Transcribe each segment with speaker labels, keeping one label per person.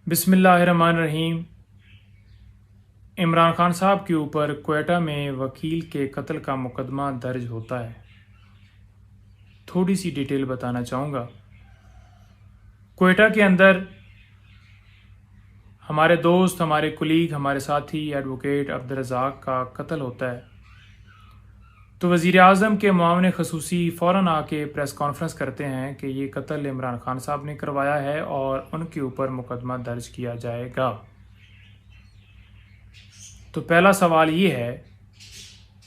Speaker 1: बिस्मिल्लाहिर्रहमानिर्रहीम। इमरान खान साहब के ऊपर क्वेटा में वकील के कत्ल का मुकदमा दर्ज होता है। थोड़ी सी डिटेल बताना चाहूँगा। क्वेटा के अंदर हमारे दोस्त, हमारे कुलीग, हमारे साथी एडवोकेट अब्दुल रज़ाक का कत्ल होता है। तो वज़ीर आज़म के मुआविन ख़ुसूसी फ़ौरन आके प्रेस कॉन्फ्रेंस करते हैं कि ये कत्ल इमरान खान साहब ने करवाया है और उनके ऊपर मुकदमा दर्ज किया जाएगा। तो पहला सवाल ये है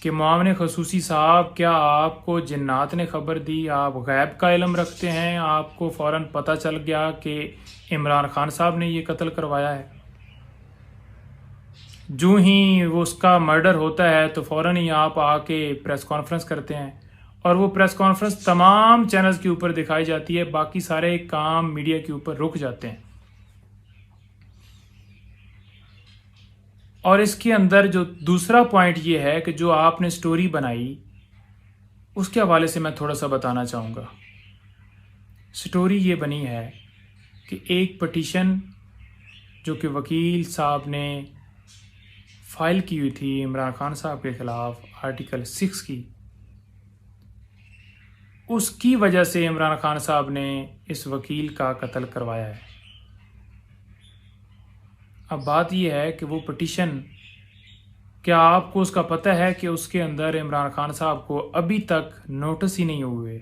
Speaker 1: कि मुआविन ख़ुसूसी साहब, क्या आपको जिन्नात ने ख़बर दी? आप गैब का इल्म रखते हैं? आपको फ़ौरन पता चल गया कि इमरान खान साहब ने ये कत्ल करवाया है? जूँ ही वो उसका मर्डर होता है तो फ़ौरन ही आप आके प्रेस कॉन्फ्रेंस करते हैं और वो प्रेस कॉन्फ्रेंस तमाम चैनल्स के ऊपर दिखाई जाती है। बाकी सारे काम मीडिया के ऊपर रुक जाते हैं। और इसके अंदर जो दूसरा पॉइंट ये है कि जो आपने स्टोरी बनाई उसके हवाले से मैं थोड़ा सा बताना चाहूँगा। स्टोरी ये बनी है कि एक पटिशन जो कि वकील साहब ने फाइल की हुई थी इमरान खान साहब के ख़िलाफ़ आर्टिकल 6 की, उसकी वजह से इमरान खान साहब ने इस वकील का कत्ल करवाया है। अब बात यह है कि वो पटिशन, क्या आपको उसका पता है कि उसके अंदर इमरान खान साहब को अभी तक नोटिस ही नहीं हुए?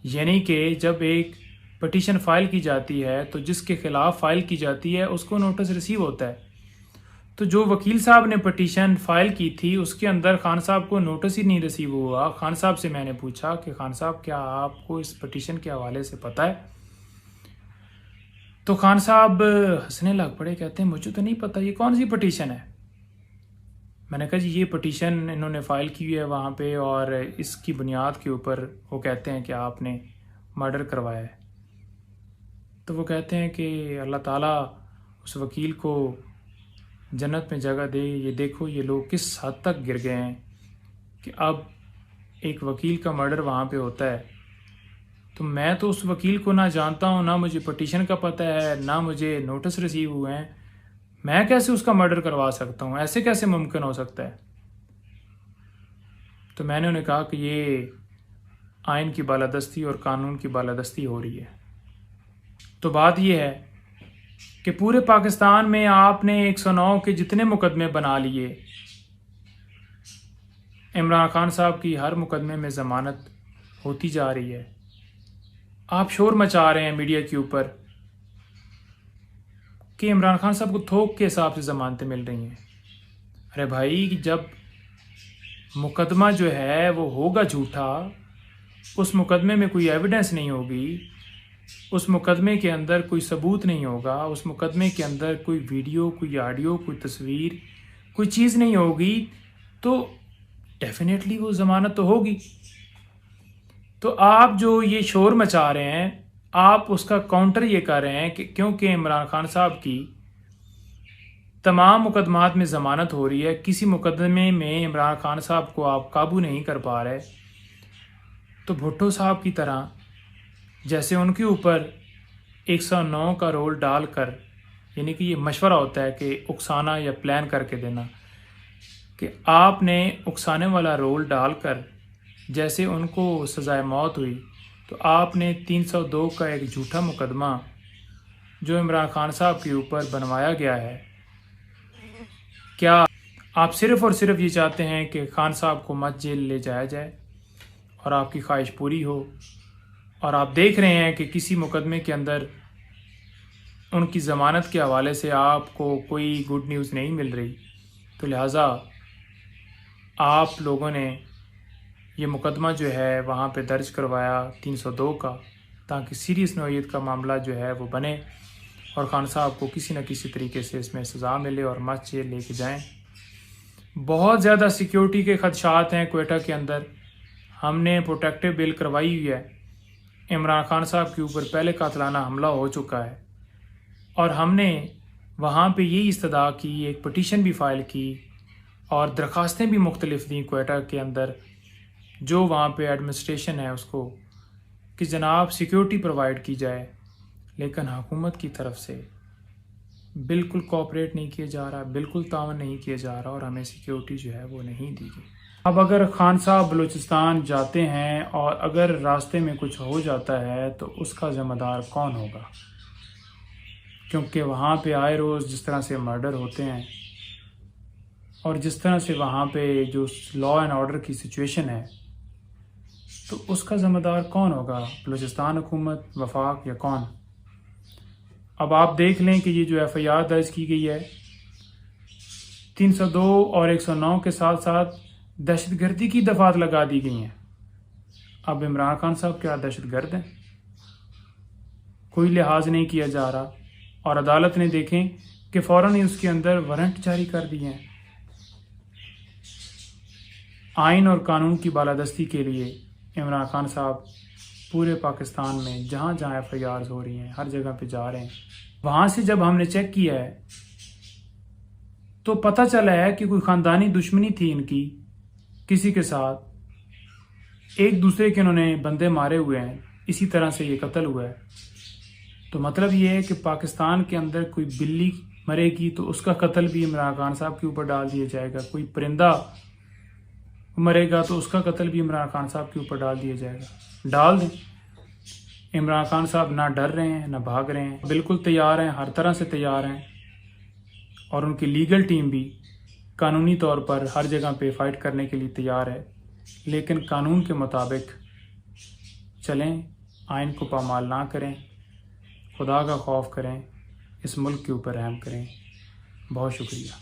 Speaker 1: यानी कि जब एक पटिशन फ़ाइल की जाती है तो जिसके ख़िलाफ़ फ़ाइल की जाती है उसको नोटिस रिसीव होता है। तो जो वकील साहब ने पटिशन फ़ाइल की थी उसके अंदर खान साहब को नोटिस ही नहीं रिसीव हुआ। खान साहब से मैंने पूछा कि खान साहब, क्या आपको इस पटिशन के हवाले से पता है? तो खान साहब हंसने लग पड़े, कहते हैं मुझे तो नहीं पता, ये कौन सी पटिशन है? मैंने कहा जी, ये पटिशन इन्होंने फ़ाइल की हुई है वहाँ पे और इसकी बुनियाद के ऊपर वो कहते हैं कि आपने मर्डर करवाया है। तो वो कहते हैं कि अल्लाह ताला उस वकील को जन्नत में जगह दे। ये देखो ये लोग किस हद तक गिर गए हैं कि अब एक वकील का मर्डर वहाँ पे होता है। तो मैं तो उस वकील को ना जानता हूँ, ना मुझे पटिशन का पता है, ना मुझे नोटिस रिसीव हुए हैं। मैं कैसे उसका मर्डर करवा सकता हूँ? ऐसे कैसे मुमकिन हो सकता है? तो मैंने उन्हें कहा कि ये आइन की बालादस्ती और कानून की बालादस्ती हो रही है। तो बात ये है कि पूरे पाकिस्तान में आपने 109 के जितने मुकदमे बना लिए, इमरान खान साहब की हर मुकदमे में ज़मानत होती जा रही है। आप शोर मचा रहे हैं मीडिया के ऊपर कि इमरान खान साहब को थोक के हिसाब से ज़मानतें मिल रही हैं। अरे भाई, जब मुकदमा जो है वो होगा झूठा, उस मुकदमे में कोई एविडेंस नहीं होगी, उस मुकदमे के अंदर कोई सबूत नहीं होगा, उस मुकदमे के अंदर कोई वीडियो, कोई ऑडियो, कोई तस्वीर, कोई चीज़ नहीं होगी, तो डेफिनेटली वो ज़मानत तो होगी। तो आप जो ये शोर मचा रहे हैं, आप उसका काउंटर ये कर रहे हैं कि क्योंकि इमरान खान साहब की तमाम मुकदमात में ज़मानत हो रही है, किसी मुकदमे में इमरान खान साहब को आप काबू नहीं कर पा रहे, तो भुट्टो साहब की तरह जैसे उनके ऊपर 109 का रोल डालकर, यानी कि ये मशवरा होता है कि उकसाना या प्लान करके देना, कि आपने उकसाने वाला रोल डालकर जैसे उनको सज़ाए मौत हुई, तो आपने 302 का एक झूठा मुकदमा जो इमरान खान साहब के ऊपर बनवाया गया है, क्या आप सिर्फ़ और सिर्फ ये चाहते हैं कि खान साहब को मत जेल ले जाया जाए और आपकी ख्वाहिश पूरी हो? और आप देख रहे हैं कि किसी मुकदमे के अंदर उनकी ज़मानत के हवाले से आपको कोई गुड न्यूज़ नहीं मिल रही, तो लिहाजा आप लोगों ने ये मुकदमा जो है वहाँ पे दर्ज करवाया 302 का, ताकि सीरियस नौइयत का मामला जो है वो बने और खान साहब को किसी न किसी तरीके से इसमें सज़ा मिले और मस्त जेल लेके जाएं। बहुत ज़्यादा सिक्योरिटी के खदशात हैं क्वेटा के अंदर। हमने प्रोटेक्टिव बिल करवाई हुई है। इमरान खान साहब के ऊपर पहले कातलाना हमला हो चुका है और हमने वहाँ पे यही इस्तदा की, एक पटिशन भी फ़ाइल की और दरख्वास्तें भी मुख्तलिफ दी क्वेटा के अंदर, जो वहाँ पे एडमिनिस्ट्रेशन है उसको, कि जनाब सिक्योरिटी प्रोवाइड की जाए। लेकिन हुकूमत की तरफ से बिल्कुल कोऑपरेट नहीं किया जा रहा, बिल्कुल तावन नहीं किया जा रहा और हमें सिक्योरिटी जो है वो नहीं दी गई। अब अगर खान साहब बलूचिस्तान जाते हैं और अगर रास्ते में कुछ हो जाता है तो उसका ज़िम्मेदार कौन होगा? क्योंकि वहाँ पे आए रोज़ जिस तरह से मर्डर होते हैं और जिस तरह से वहाँ पे जो लॉ एंड ऑर्डर की सिचुएशन है, तो उसका ज़िम्मेदार कौन होगा? बलूचिस्तान हुकूमत, वफाक या कौन? अब आप देख लें कि ये जो FIR दर्ज की गई है 302 और 109 के साथ साथ दहशतगर्दी की दफात लगा दी गई हैं। अब इमरान खान साहब क्या दहशतगर्द हैं? कोई लिहाज नहीं किया जा रहा और अदालत ने देखें कि फ़ौरन ही उसके अंदर वारंट जारी कर दिए हैं। आइन और कानून की बालादस्ती के लिए इमरान खान साहब पूरे पाकिस्तान में जहाँ जहाँ FIRs हो रही हैं हर जगह पे जा रहे हैं। वहाँ से जब हमने चेक किया है तो पता चला है कि कोई ख़ानदानी दुश्मनी थी इनकी किसी के साथ, एक दूसरे के इन्होंने बंदे मारे हुए हैं, इसी तरह से ये कत्ल हुआ है। तो मतलब ये है कि पाकिस्तान के अंदर कोई बिल्ली मरेगी तो उसका कत्ल भी इमरान खान साहब के ऊपर डाल दिया जाएगा, कोई परिंदा मरेगा तो उसका कत्ल भी इमरान खान साहब के ऊपर डाल दिया जाएगा। डाल दें। इमरान खान साहब ना डर रहे हैं ना भाग रहे हैं, बिल्कुल तैयार हैं, हर तरह से तैयार हैं और उनकी लीगल टीम भी कानूनी तौर पर हर जगह पे फाइट करने के लिए तैयार है। लेकिन कानून के मुताबिक चलें, आइन को पामाल ना करें, खुदा का खौफ करें, इस मुल्क के ऊपर रहम करें। बहुत शुक्रिया।